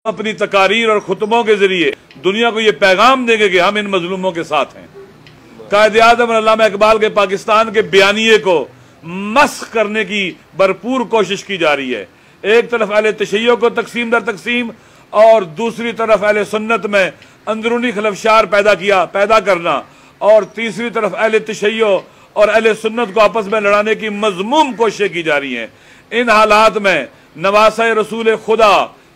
अपनी तकारीर और खुतबों के जरिए दुनिया को ये पैगाम देंगे कि हम इन मजलूमों के साथ हैं। कायदे आज़म अल्लामा इकबाल के पाकिस्तान के बयानिए को मस्ख करने की भरपूर कोशिश की जा रही है। एक तरफ अहले तशय्यो को तकसीम दर तकसीम और दूसरी तरफ अहले सुन्नत में अंदरूनी खलफशार पैदा करना और तीसरी तरफ अहले तशय्यो और अहले सुन्नत को आपस में लड़ाने की मजमूम कोशिशें की जा रही हैं। इन हालात में नवासा रसूल खुदा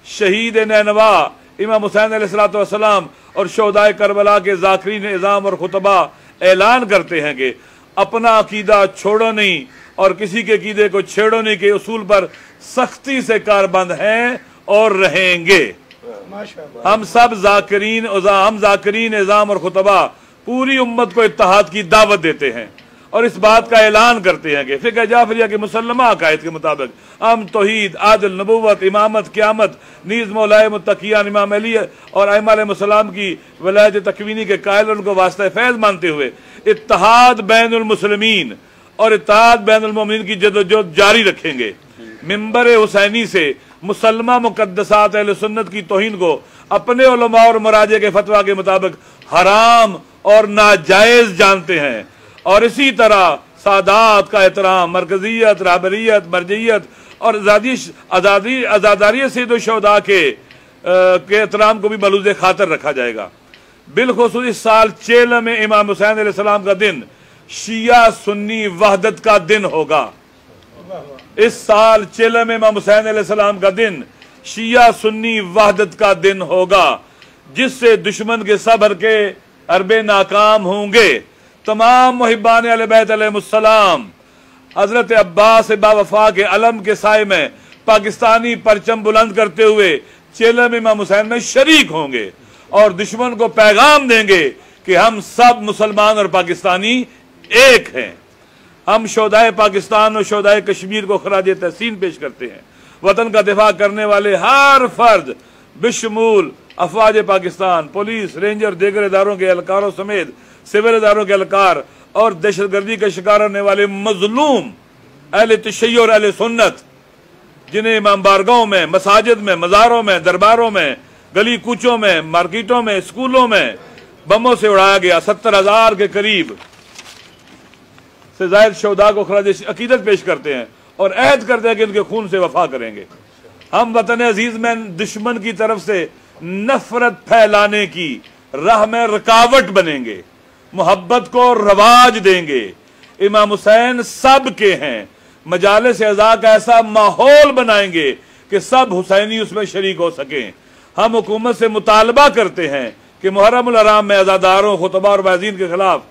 शहीद नैनवा इमाम हुसैन अलैहिस्सलाम और शोहदाए करबला के ज़ाकिरीन इज़ाम और खुतबा ऐलान करते हैं कि अपना अकीदा छोड़ो नहीं और किसी के अकीदे को छेड़ो नहीं के उसूल पर सख्ती से कारबंद हैं और रहेंगे। हम सब ज़ाकिरीन इज़ाम और खुतबा पूरी उम्मत को इत्तेहाद की दावत देते हैं और इस बात का ऐलान करते हैं कि फ़िक़्ह जाफ़रिया के मुसल्लमा अक़ायद के मुताबिक हम तौहीद, आदिल, नबूवत, इमामत, क़यामत, नीज़ मौलाए मुत्तक़ियान इमाम अली और अइम्मा अलैहिमुस्सलाम की वलायत तकवीनी के कायल उनको वास्ता फैज़ मानते हुए इत्तेहाद बैनुल मुस्लिमीन और इत्तेहाद बैनुल मोमिनीन की जद्दोजहद जारी रखेंगे। मिंबर हुसैनी से मुसल्लमा मुक़द्दसात अहले सुन्नत की तौहीन को अपने उलमा और मराजे के फतवा के मुताबिक हराम और नाजायज़ जानते हैं और इसी तरह सादात का एहतराम, मरकजियत, रहबरियत, मरजियत और आज़ादारियत से दो शोहदा के एहतराम को भी बलूज़ खातर रखा जाएगा। बिलखुसूस इस साल चेलम में इमाम हुसैन अलैहिस्सलाम का दिन शिया सुन्नी वहदत का दिन होगा। इस साल चेलम में इमाम हुसैन अलैहिस्सलाम का दिन शिया सुन्नी वहदत का दिन होगा, जिससे दुश्मन के सब्र के अरबे नाकाम होंगे। तमाम मुहिब्बान अहले बैत अलैहिमुस्सलाम हजरत अब्बास बावफा के अलम के साए में पाकिस्तानी परचम बुलंद करते हुए चेलम इमाम हुसैन में शरीक होंगे और दुश्मन को पैगाम देंगे कि हम सब मुसलमान और पाकिस्तानी एक हैं। हम शोहदाए पाकिस्तान और शोहदाए कश्मीर को खराज तहसीन पेश करते हैं। वतन का दिफा करने वाले हर फर्द बिशमूल अफवाज पाकिस्तान, पुलिस, रेंजर, दीगर इदारों के एहलकारों समेत सिविल इदारों के एहलकार और दहशतगर्दी का शिकार होने वाले मजलूम अहले तशय्यो और अहले सुन्नत, जिन्हें इमाम बारगाहों में, मसाजिद में, मज़ारों में, दरबारों में, गली कूचों में, मार्केटों में, स्कूलों में बमों से उड़ाया गया। 70,000 के करीब से ज़ायद शोहदा को खराज अकीदत पेश करते हैं और अहद करते हैं कि उनके खून से वफा करेंगे। हम वतन अजीज में दुश्मन की तरफ से नफरत फैलाने की राह में रुकावट बनेंगे, मोहब्बत को रवाज देंगे। इमाम हुसैन सब के हैं। मजालिस अज़ा का ऐसा माहौल बनाएंगे कि सब हुसैनी उसमें शरीक हो सकें। हम हुकूमत से मुतालबा करते हैं कि मुहर्रमुल हराम में अज़ादारों, खुतबा और वाज़ीन के खिलाफ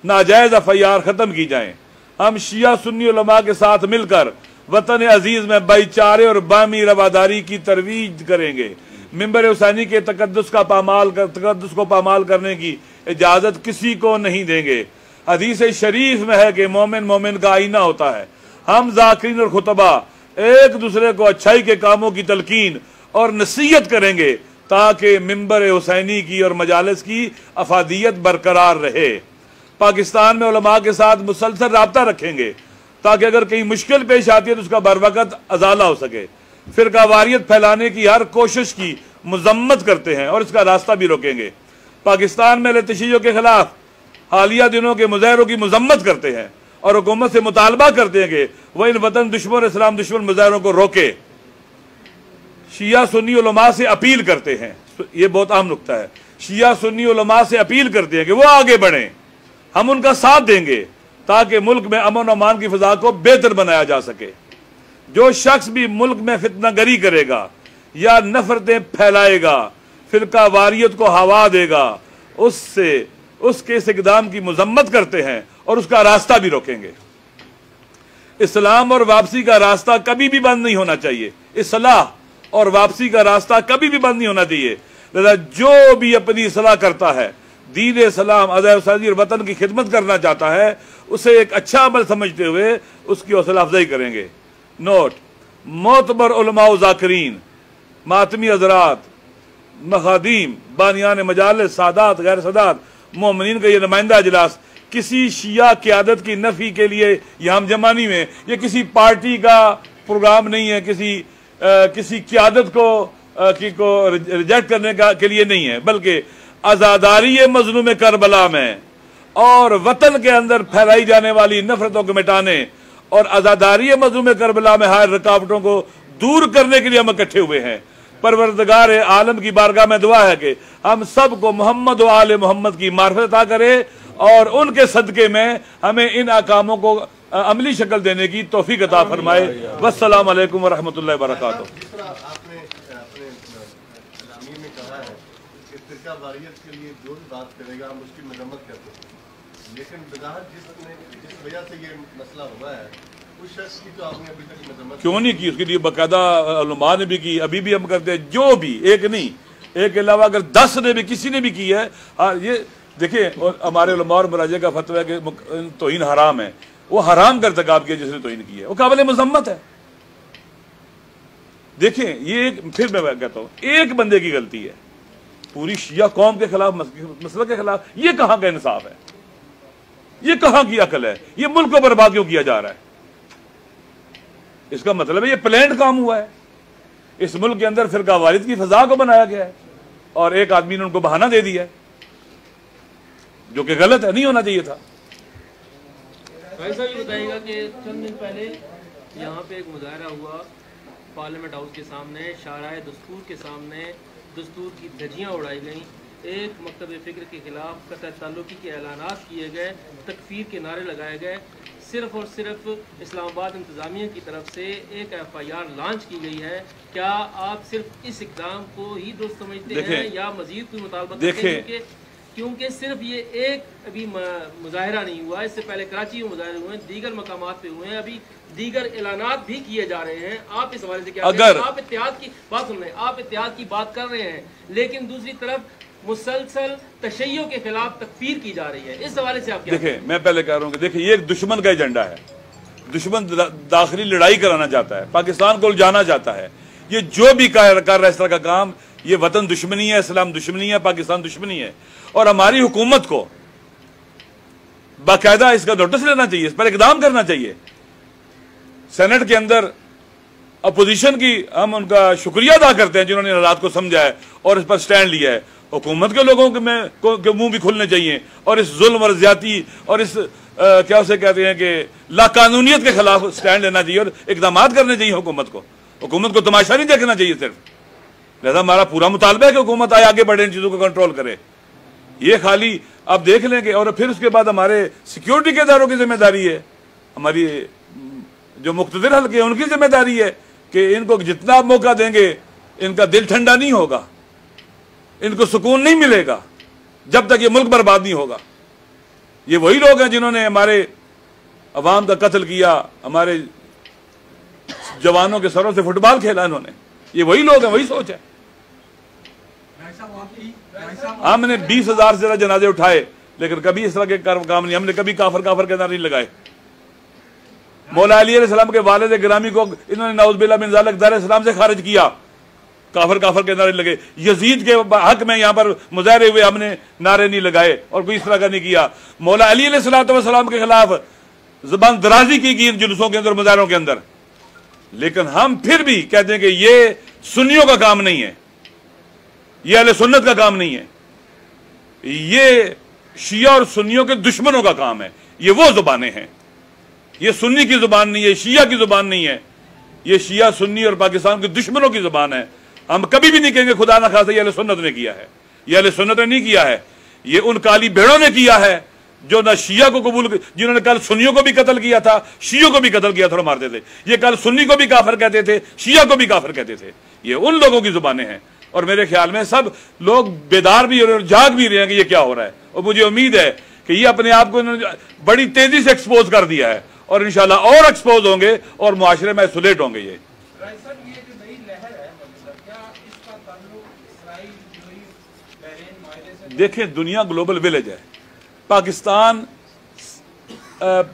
नाजायज़ एफआईआर ख़त्म की जाएँ। हम शिया सुन्नी उलमा के साथ मिलकर वतन अजीज में भाईचारे और बामी रवादारी की तरवीज करेंगे। मिंबर हुसैनी के तकद्दुस को पामाल करने की इजाज़त किसी को नहीं देंगे। हदीस शरीफ में है कि मोमिन मोमिन का आईना होता है। हम ज़ाकिरीन और खुतबा एक दूसरे को अच्छाई के कामों की तलकीन और नसीहत करेंगे ताकि मिंबर हुसैनी की और मजालिस की अफादियत बरकरार रहे। पाकिस्तान में उलमा के साथ मुसलसल राब्ता रखेंगे ताकि अगर कहीं मुश्किल पेश आती है तो उसका बरवकत अजाला हो सके। फिरकावारियत फैलाने की हर कोशिश की मजम्मत करते हैं और इसका रास्ता भी रोकेंगे। पाकिस्तान में तशय्यो के खिलाफ हालिया दिनों के मुजाहरों की मजम्मत करते हैं और हुकूमत से मुतालबा करते हैं कि वह इन वतन दुश्मन इस्लाम दुश्मन मुजाहरों को रोके। शिया सुन्नी उलमा से अपील करते हैं, यह बहुत अहम नुक्ता है, शिया सुन्नी उलमा से अपील करते हैं कि वो आगे बढ़ें। हम उनका साथ देंगे ताकि मुल्क में अमन और अमान की फिजा को बेहतर बनाया जा सके। जो शख्स भी मुल्क में फितनागरी करेगा या नफरतें फैलाएगा, फिरका वारियत को हवा देगा, उसके इस इक़दाम की मजम्मत करते हैं और उसका रास्ता भी रोकेंगे। इस्लाम और वापसी का रास्ता कभी भी बंद नहीं होना चाहिए। इस्लाह और वापसी का रास्ता कभी भी बंद नहीं होना चाहिए। लिहाजा जो भी अपनी इस्लाह करता है, दीन इस्लाम, अज़ादी और वतन की खिदमत करना चाहता है, उसे एक अच्छा अमल समझते हुए उसकी हौसला अफजाई करेंगे। नोट: मोतबर उलमा व ज़ाकिरीन, मातमी हज़रात, मखादीम, बानियान मजालिस, सादात, गैर सादात, मोमिनीन का ये नुमाइंदा इजलास किसी शिया क़यादत की नफ़ी के लिए यहाँ हम जमा नहीं हुए। ये किसी पार्टी का प्रोग्राम नहीं है, किसी क़यादत को को रिजेक्ट करने के लिए नहीं है, बल्कि आजादारी मजलूम करबला में और वतन के अंदर फैलाई जाने वाली नफरतों को मिटाने और आजादारी मजलूम करबला में हायर रुकावटों को दूर करने के लिए हम इकट्ठे हुए हैं। परवरदिगार आलम की बारगाह में दुआ है कि हम सबको मोहम्मद व आले मोहम्मद की मार्फत अता करे और उनके सदके में हमें इन अकामों को अमली शक्ल देने की तौफीक अता फरमाए। वस्सलाम अलैकुम वरहमतुल्लाहि वबरकातुहू। के लिए जो भी बात करेगा हम उसकी मजम्मत करते हैं, लेकिन जिस वजह से ये मसला हुआ है उस शख्स की तो आपने अभी तक मजम्मत क्यों नहीं की? उसके लिए बाकायदा उलमा ने भी की, अभी भी हम करते हैं। जो भी एक नहीं, एक के अलावा अगर 10 ने भी किसी ने भी की है, ये देखिए हमारे उलमा और मुराजे का फतवा है कि तौहीन हराम है। वो हराम का इर्तिकाब किया जिसने तौहीन की है, वो काबिल मजम्मत है। देखिए ये फिर मैं कहता हूँ, एक बंदे की गलती है, पूरी शिया कौम के खिलाफ, मसलक के खिलाफ, ये कहां का इंसाफ है? ये कहां की अकल है? ये मुल्क को बर्बाद क्यों किया जा रहा है? इसका मतलब है ये प्लान्ड काम हुआ है। इस मुल्क के अंदर फिरका वारिद की फजा को बनाया गया है और एक आदमी ने उनको बहाना दे दिया है, जो कि गलत है, नहीं होना चाहिए था। ऐसा ही बताइएगा कि चंद दिन पहले यहाँ पे एक मुजाहरा हुआ पार्लियामेंट हाउस के सामने, शाराए दस्तूर के सामने दस्तूर की धज्जियाँ उड़ाई गईं, एक मकतब फ़िक्र के खिलाफ कतई ताल्लुकी के ऐलानात किए गए, तकफीर के नारे लगाए गए। सिर्फ और सिर्फ इस्लामाबाद इंतज़ामिया की तरफ से एक FIR लॉन्च की गई है। क्या आप सिर्फ इस इक़दाम को ही दुरुस्त समझते हैं या मज़ीद कोई मुतालबा करते हैं? क्योंकि सिर्फ ये एक अभी मुजाहरा नहीं हुआ, इससे पहले कराची में मुजाहरे हुए हैं, दीगर मकामात पे हुए हैं, अभी दीगर ऐलानात भी किए जा रहे हैं। आप इस हवाले से क्या अगर आप इत्तेहाद की बात सुन रहे हैं, आप इत्तेहाद की बात कर रहे हैं, लेकिन दूसरी तरफ मुसलसल तशय्यो के खिलाफ तकफीर की जा रही है, इस हवाले से आप क्या? देखिए मैं पहले कह रहा हूँ कि देखिए ये एक दुश्मन का एजेंडा है। दुश्मन दाखिली लड़ाई कराना चाहता है, पाकिस्तान को उलझाना चाहता है। ये जो भी कर रहा है इस तरह का काम, ये वतन दुश्मनी है, इस्लाम दुश्मनी है, पाकिस्तान दुश्मनी है। और हमारी हुकूमत को बाकायदा इसका नोटिस लेना चाहिए, इस पर इकदाम करना चाहिए। सेनेट के अंदर अपोजिशन की हम उनका शुक्रिया अदा करते हैं जिन्होंने हालात को समझा है और इस पर स्टैंड लिया है। हुकूमत के लोगों के मुंह भी खुलने चाहिए और इस जुल्म और ज्यादती और इस क्या उसे कहते हैं कि लाकानूनियत के खिलाफ स्टैंड लेना चाहिए और इकदाम करने चाहिए। हुकूमत को तमाशा नहीं देखना चाहिए सिर्फ। लिहाजा हमारा पूरा मुतालबा है कि हुकूमत आए आगे बढ़े, इन चीजों को कंट्रोल करे। ये खाली आप देख लेंगे और फिर उसके बाद हमारे सिक्योरिटी के इदारों की जिम्मेदारी है, हमारी जो मुख्तदिर हल्के हैं उनकी जिम्मेदारी है कि इनको जितना आप मौका देंगे इनका दिल ठंडा नहीं होगा, इनको सुकून नहीं मिलेगा जब तक ये मुल्क बर्बाद नहीं होगा। ये वही लोग हैं जिन्होंने हमारे अवाम का कत्ल किया, हमारे जवानों के सरों से फुटबॉल खेला इन्होंने। ये वही लोग हैं, वही सोच है। हमने 20,000 से ज्यादा जनाजे उठाए लेकिन कभी इस तरह के काम नहीं, हमने कभी काफर के नारे नहीं लगाए। मौला अली अलैहिस्सलाम के वालिद गिरामी को इन्होंने नाउज़ुबिल्लाह मिन ज़ालिक दार इस्लाम से खारिज किया, काफर के नारे लगे। यजीद के हक में यहाँ पर मुजाहरे हुए, हमने नारे नहीं लगाए और कोई इस तरह का नहीं किया। मौला अली अलैहिस्सलाम के खिलाफ ज़बान दराजी की गई इन जुलूसों के अंदर, मुजाहरों के अंदर। लेकिन हम फिर भी कहते हैं कि ये सुन्नियों का काम नहीं है, ये अहले सुन्नत का काम नहीं है, ये शिया और सुन्नियों के दुश्मनों का काम है। ये वो जुबानें हैं, ये सुन्नी की जुबान नहीं है, शिया की जुबान नहीं है, ये शिया सुन्नी और पाकिस्तान के दुश्मनों की जुबान है। हम कभी भी नहीं कहेंगे खुदा ना खासा ये अहले सुन्नत ने किया है, ये अहले सुन्नत ने नहीं किया है, ये उन काली भेड़ों ने किया है जो ना शिया को कबूल, जिन्होंने कल सुन्नियों को भी कत्ल किया था, शियों को भी कत्ल किया था और मारते थे। ये कल सुन्नी को भी काफिर कहते थे, शिया को भी काफिर कहते थे। ये उन लोगों की जुबानें हैं और मेरे ख्याल में सब लोग बेदार भी और जाग भी रहे हैं कि ये क्या हो रहा है। और मुझे उम्मीद है कि ये अपने आप को बड़ी तेजी से एक्सपोज कर दिया है और इंशाल्लाह और एक्सपोज होंगे और मुआशरे में आइसोलेट होंगे। ये देखें, दुनिया ग्लोबल विलेज है। पाकिस्तान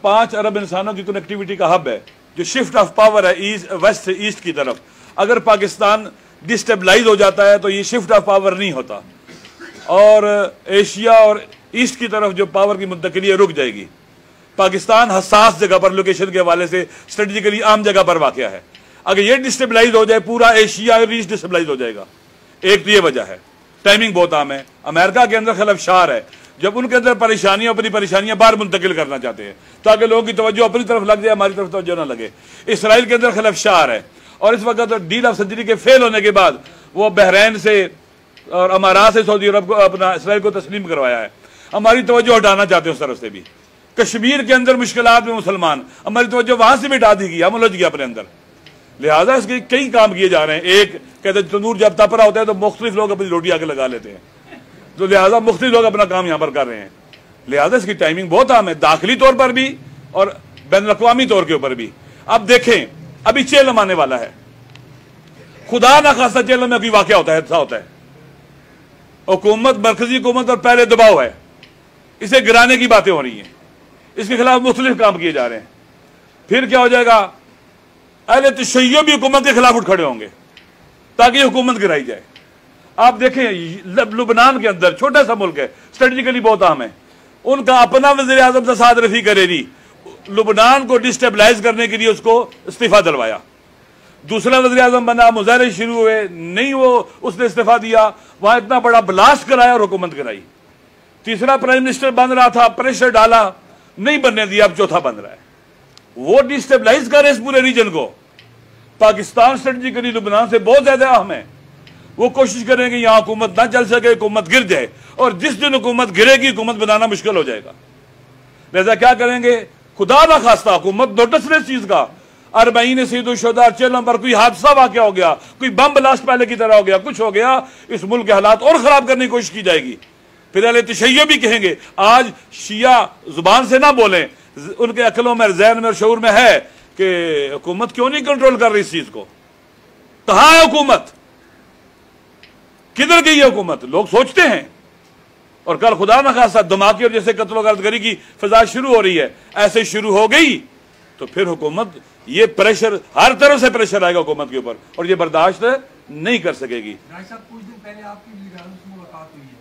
5 अरब इंसानों की कनेक्टिविटी का हब है, जो शिफ्ट ऑफ पावर है वेस्ट से ईस्ट की तरफ। अगर पाकिस्तान डिस्टेबलाइज हो जाता है तो ये शिफ्ट ऑफ पावर नहीं होता और एशिया और ईस्ट की तरफ जो पावर की मुंतकिली रुक जाएगी। पाकिस्तान हसास जगह पर, लोकेशन के हवाले से स्ट्रेटेजिकली आम जगह पर वाक़या है। अगर ये डिस्टेबलाइज हो जाए, पूरा एशिया और ईस्ट डिस्टेबलाइज हो जाएगा। एक तो ये वजह है, टाइमिंग बहुत आम है। अमेरिका के अंदर खलफशार है, जब उनके अंदर परेशानियां अपनी परेशानियां बाहर मुंतकिल करना चाहते हैं ताकि लोगों की तवज्जो अपनी तरफ लग जाए, हमारी तरफ तवज्जो ना लगे। इसराइल के अंदर खलफशार है और इस वक्त डील ऑफ सजरी के फेल होने के बाद वो बहरैन से और अमारात से सऊदी अरब को अपना इसराइल को तस्लीम करवाया है। हमारी तवज्जो हटाना चाहते हैं उस तरफ से भी। कश्मीर के अंदर मुश्किलात में मुसलमान, हमारी तवज्जो वहां से भी हटा दी गई, हम उलझ गया अपने अंदर। लिहाजा इसके कई काम किए जा रहे हैं। एक कहते हैं तंदूर जब तप रहा होता है तो मुख्तलिफ लोग अपनी रोटी आके लगा लेते हैं, तो लिहाजा मुख्तलिफ लोग अपना काम यहाँ पर कर रहे हैं। लिहाजा इसकी टाइमिंग बहुत आम है, दाखिली तौर पर भी और बैनुल-अक़वामी तौर के ऊपर भी। अब देखें, अभी चेलम आने वाला है, खुदा ना खासा चेलम में कोई वाकया होता है, ऐसा होता है, हुकूमत मरकजी हुकूमत और पहले दबाव है, इसे गिराने की बातें हो रही हैं, इसके खिलाफ मुख्तलिफ काम किए जा रहे हैं। फिर क्या हो जाएगा, अहले तशय्यो भी हुकूमत के खिलाफ उठ खड़े होंगे ताकि हुकूमत गिराई जाए। आप देखें लुबनान के अंदर, छोटा सा मुल्क है, स्ट्रेटेजिकली बहुत अहम है, उनका अपना वज़ीर आज़म साद रफीक हरीरी लुबनान को डिस्टेबलाइज करने के लिए उसको इस्तीफा दिलवाया। दूसरा वज़ीर आज़म बना, मुजाहरे शुरू हुए, नहीं वो उसने इस्तीफा दिया, वहां इतना बड़ा ब्लास्ट कराया और हुकूमत गिराई। तीसरा प्राइम मिनिस्टर बन रहा था, प्रेशर डाला, नहीं बनने दिया, अब चौथा बन रहा है। वो डिस्टेबलाइज करे इस पूरे रीजन को। पाकिस्तान स्ट्रेटेजिकली लुबनान से बहुत ज्यादा अहम है, वो कोशिश करेंगे यहां हुकूमत ना चल सके, हुकूमत गिर जाए, और जिस दिन हुकूमत गिरेगी हुकूमत बनाना मुश्किल हो जाएगा। लिहाजा क्या करेंगे, खुदा ना खास्ता हुकूमत नोटिस ले इस चीज का, 40 शहीद-ओ-शुहदा चेलम पर कोई हादसा वाकया हो गया, कोई बम ब्लास्ट पहले की तरह हो गया, कुछ हो गया, इस मुल्क के हालात और खराब करने की कोशिश की जाएगी। फिर अहले तशय्यो भी कहेंगे, आज शिया जुबान से ना बोलें, उनके अकलों में, ज़हन में और शऊर में है कि हुकूमत क्यों नहीं कंट्रोल कर रही इस चीज को, कहां है हुकूमत, किधर गई है हुकूमत, लोग सोचते हैं। और कल खुदा न खासा धमाके और जैसे कत्ल गर्दगरी की फिजा शुरू हो रही है, ऐसे शुरू हो गई तो फिर हुकूमत, ये प्रेशर, हर तरफ से प्रेशर आएगा हुकूमत के ऊपर और ये बर्दाश्त नहीं कर सकेगी। कुछ दिन पहले आपकी लीडरों से मुलाकात हुई है,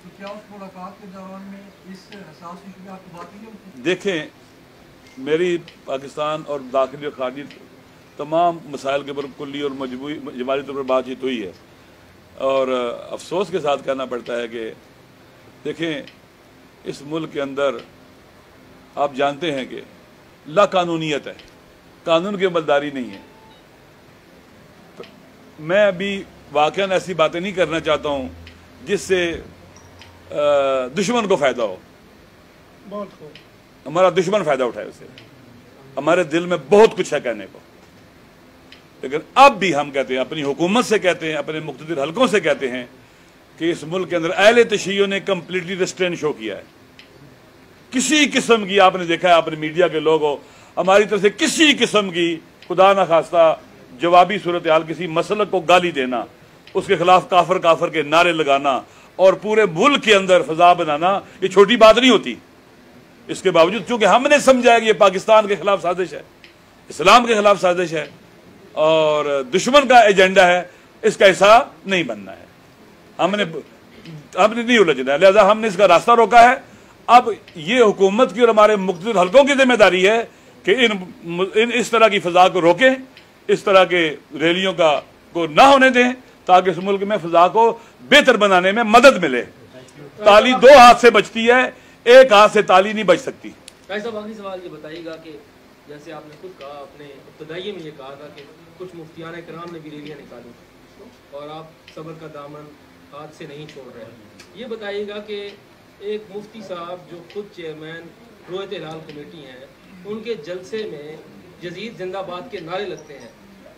तो क्या उस मुलाकात के दौरान में इस हसास इशू पे आपकी बात हुई? देखें, मेरी पाकिस्तान और दाखिली और खारजी तमाम मसाइल के ऊपर कुल्ली और जमाली तौर पर बातचीत हुई है, और अफसोस के साथ कहना पड़ता है कि देखें, इस मुल्क के अंदर आप जानते हैं कि लाकानूनियत है, कानून की अमलदारी नहीं है। मैं अभी वाकई ऐसी बातें नहीं करना चाहता हूँ जिससे दुश्मन को फायदा हो, हमारा दुश्मन फायदा उठाए उससे। हमारे दिल में बहुत कुछ है कहने को, लेकिन अब भी हम कहते हैं, अपनी हुकूमत से कहते हैं, अपने मुख्तलिफ हलकों से कहते हैं कि इस मुल्क के अंदर अहले तशय्यो ने कंप्लीटली रेस्ट्रेन शो किया है। किसी किस्म की, आपने देखा है, आपने मीडिया के लोग हो, हमारी तरफ से किसी किस्म की खुदा न खास्ता जवाबी सूरत हाल, किसी मसलक को गाली देना, उसके खिलाफ काफर काफर के नारे लगाना और पूरे मुल्क के अंदर फजा बनाना, ये छोटी बात नहीं होती। इसके बावजूद चूंकि हमने समझा कि ये पाकिस्तान के खिलाफ साजिश है, इस्लाम के खिलाफ साजिश है और दुश्मन का एजेंडा है, इसका हिस्सा नहीं बनना है, हमने नहीं उलझना है, लिहाजा हमने इसका रास्ता रोका है। अब ये हुकूमत की और हमारे मुख्तलिफ हलकों की जिम्मेदारी है कि इस तरह की फजा को रोकें, इस तरह के रैलियों को ना होने दें, ताकि इस मुल्क में फजा को बेहतर बनाने में मदद मिले। ताली दो हाथ से बचती है, एक हाथ से ताली नहीं बच सकती। साहब, आखिरी सवाल ये बताइएगा कि जैसे आपने खुद कहा, अपने इब्तदाई में ये कहा था कि कुछ मुफ्तियान कराम ने भी रैलियाँ निकाली और आप सब्र का दामन हाथ से नहीं छोड़ रहे हैं। ये बताइएगा कि एक मुफ्ती साहब जो खुद चेयरमैन रोयत हिलाल कमेटी हैं, उनके जलसे में जदीद जिंदाबाद के नारे लगते हैं,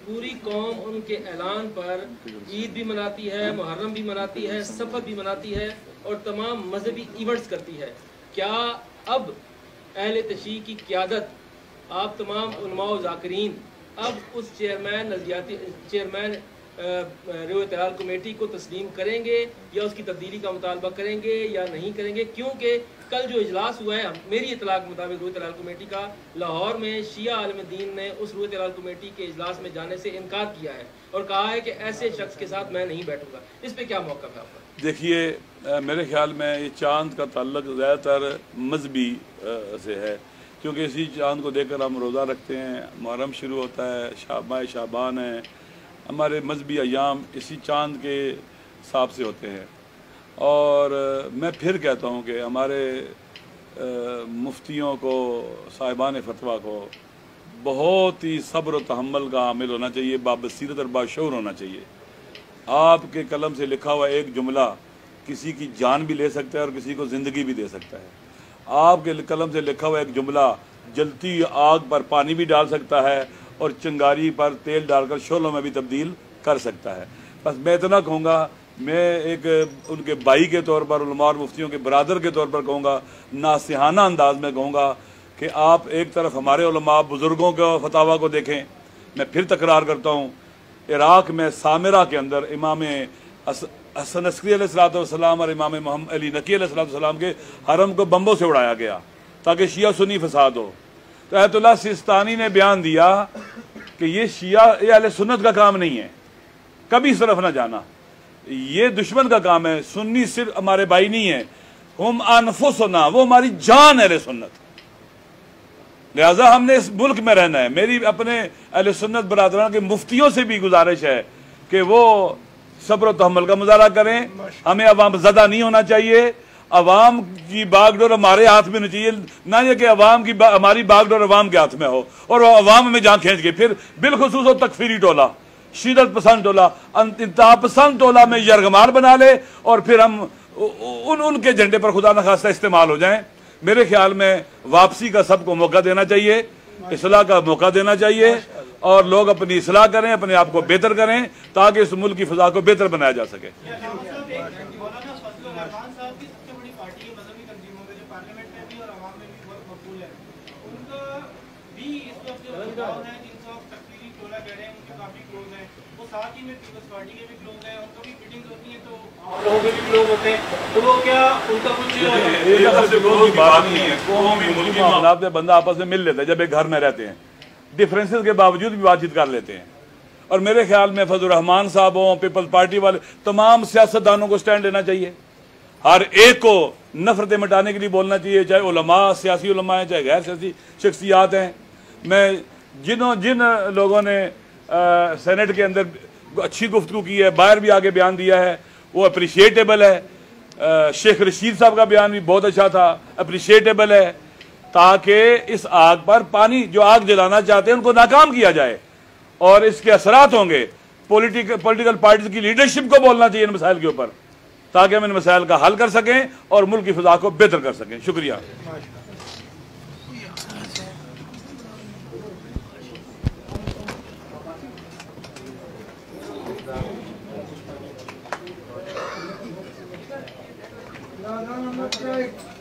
पूरी कौम उनके ऐलान पर ईद भी मनाती है, मुहर्रम भी मनाती है, सफ़र भी मनाती है और तमाम मजहबी इवेंट्स करती है। क्या अब अहले तशय्यो की क़यादत, आप तमाम उलमा व ज़ाकिरीन अब उस चेयरमैन रोयत हिलाल कमेटी को तस्लीम करेंगे या उसकी तब्दीली का मुतालबा करेंगे या नहीं करेंगे? क्योंकि कल जो इजलास हुआ है, मेरी इतला के मुताबिक रोयत हिलाल कमेटी का लाहौर में, शिया आलिम दीन ने उस रोयत हिलाल कमेटी के इजलास में जाने से इनकार किया है और कहा है कि ऐसे शख्स के साथ मैं नहीं बैठूंगा। इस पर क्या मौक़िफ़ है आपका? देखिए, मेरे ख्याल में ये चांद का ताल्लुक ज़्यादातर मजहबी से है, क्योंकि इसी चांद को देखकर हम रोज़ा रखते हैं, मुहर्रम शुरू होता है, माह शाबान है, हमारे मजहबी अयाम इसी चांद के साहब से होते हैं। और मैं फिर कहता हूँ कि हमारे मुफ्तियों को, साहिबान फतवा को बहुत ही सब्र व तहम्मुल का हामिल होना चाहिए, बाबसीरत और बाशऊर होना चाहिए। आपके कलम से लिखा हुआ एक जुमला किसी की जान भी ले सकता है और किसी को ज़िंदगी भी दे सकता है। आपके कलम से लिखा हुआ एक जुमला जलती आग पर पानी भी डाल सकता है और चिंगारी पर तेल डालकर शोलों में भी तब्दील कर सकता है। बस मैं इतना कहूँगा, मैं एक उनके भाई के तौर पर, उलमा और मुफ्तियों के बरादर के तौर पर कहूँगा, नासिहाना अंदाज में कहूँगा कि आप एक तरफ हमारे उलमा बुज़ुर्गों के फतावा को देखें। मैं फिर तकरार करता हूँ, इराक़ में सामिरा के अंदर इमाम हसन अस्करी अलैहिस्सलाम और इमाम मोहम्मद अली नकी अलैहिस्सलाम के हरम को बम्बों से उड़ाया गया ताकि शिया सुन्नी फसाद हो। तो अयतुल्लाह सिस्तानी ने बयान दिया कि ये शिया, ये अहले सुन्नत का काम नहीं है, कभी इस तरफ ना जाना, ये दुश्मन का काम है। सुन्नी सिर्फ हमारे भाई नहीं है, हम अनफुसना, वो हमारी जान है अहले सुन्नत। लिहाजा हमने इस मुल्क में रहना है। मेरी अपने अहले सुन्नत बरादरान के मुफ्तियों से भी गुजारिश है कि वो सब्र व तहम्मुल का मुजाहरा करें। हमें अवाम ज़दा नहीं होना चाहिए, अवाम की बागडोर हमारे हाथ में नहीं चाहिए, ना ये कि अवाम की हमारी बागडोर अवाम के हाथ में हो और वो अवाम में जहाँ खींच के फिर बिलखुसूस तकफीरी टोला, शिदत पसंद टोला, इंतहा पसंद टोला में यरगमार बना ले और फिर हम उनके झंडे पर खुदा न खास्ता इस्तेमाल हो जाएं। मेरे ख्याल में वापसी का सबको मौका देना चाहिए, इस्लाह का मौका देना चाहिए और लोग अपनी इस्लाह करें, अपने आप को बेहतर करें ताकि इस मुल्क की फिजा को बेहतर बनाया जा सके। बंदा आपस में मिल लेता है जब एक घर में रहते हैं, डिफरेंसेस के बावजूद भी बातचीत कर लेते हैं। और मेरे ख्याल में फजल रहमान साहब हों, पीपल्स पार्टी वाले, तमाम सियासतदानों को स्टैंड लेना चाहिए। हर एक को नफरतें मिटाने के लिए बोलना चाहिए, चाहे उलमा, सियासी उलमा हैं, चाहे गैर सियासी शख्सियात हैं। मैं जिन लोगों ने सेनेट के अंदर अच्छी गुफ्तगू की है, बाहर भी आगे बयान दिया है, वो अप्रिशिएटेबल है। शेख रशीद साहब का बयान भी बहुत अच्छा था, अप्रिशिएटेबल है, ताकि इस आग पर पानी, जो आग जलाना चाहते हैं उनको नाकाम किया जाए और इसके असरात होंगे। पॉलिटिकल पार्टीज की लीडरशिप को बोलना चाहिए इन मसाइल के ऊपर ताकि हम इन मसाइल का हल कर सकें और मुल्क की फिजा को बेहतर कर सकें। शुक्रिया। No, no, no, no,